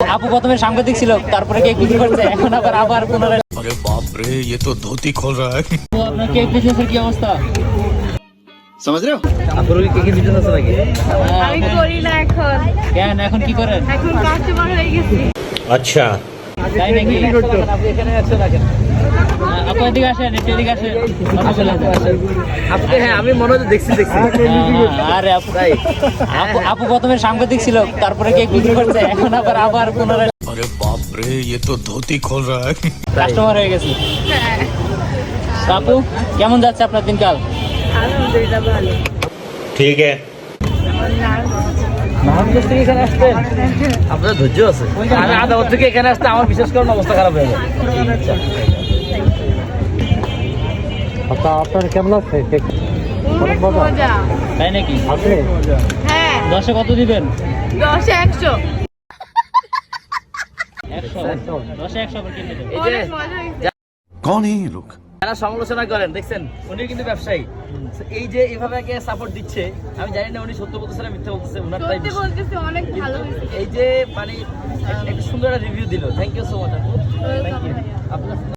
আপু প্রথমে সাংবাদিক ছিল, তারপরে কেক বিক্রি করছে, এখন আবার পুনরায়। अरे बाप रे, ये तो धोती खोल रहा है। তো আপনার কেক বিজনেসের কি অবস্থা? समझ रहे हो? আপনার কি কেকের বিজনেস আছে নাকি? আমি করি না এখন, কেন এখন কি করেন? এখন কাস্টমার হয়ে গেছি। अच्छा তাই নাকি? আপনি এখানে আছেন রাখেন। আপু এদিকে আসেন, একটু এদিকে আসেন। আপনি হ্যাঁ আমি মনে হয় দেখছি। আরে আপু প্রথমে সাংবাদিক ছিল, তারপরে কেক বিক্রি করছে, এখন আবার পুনরায় अरे बाप रे, ये तो धोती खोल रहा है। কাস্টমার হয়ে গেছে। তো আপু কেমন যাচ্ছে আপনার দিনকাল? আলহামদুলিল্লাহ ভালো। ठीक है। নারায়ণগঞ্জ থেকে এখানে আসতেন? আপনার ধৈর্য আছে। আমি আদালত থেকে এখানে আসতে আমার বিশেষ কারণে অবস্থা খারাপ হয়ে যায়। আপনার কেমন লাগছে? অনেক মজা। তাই নাকি? হ্যাঁ, 10-এ কত দিবেন? 10 100। 100। 10-এ 100 করে কিনে দেবেন। এই যে অনেক মজা হয়েছে। कौन है ये लोग? যারা সমালোচনা করেন দেখছেন উনি কিন্তু ব্যবসায়ী। এই যে এইভাবে সাপোর্ট দিচ্ছে, আমি জানি না উনি সত্য বলতেছে না মিথ্যা বলতেছে, ওনার তাই সত্যি বলতেছি অনেক ভালো হয়েছে। এই যে মানে একটা সুন্দর রিভিউ দিল। থ্যাংক ইউ সো মাচ আপু। Welcome, ভাইয়া। আপনার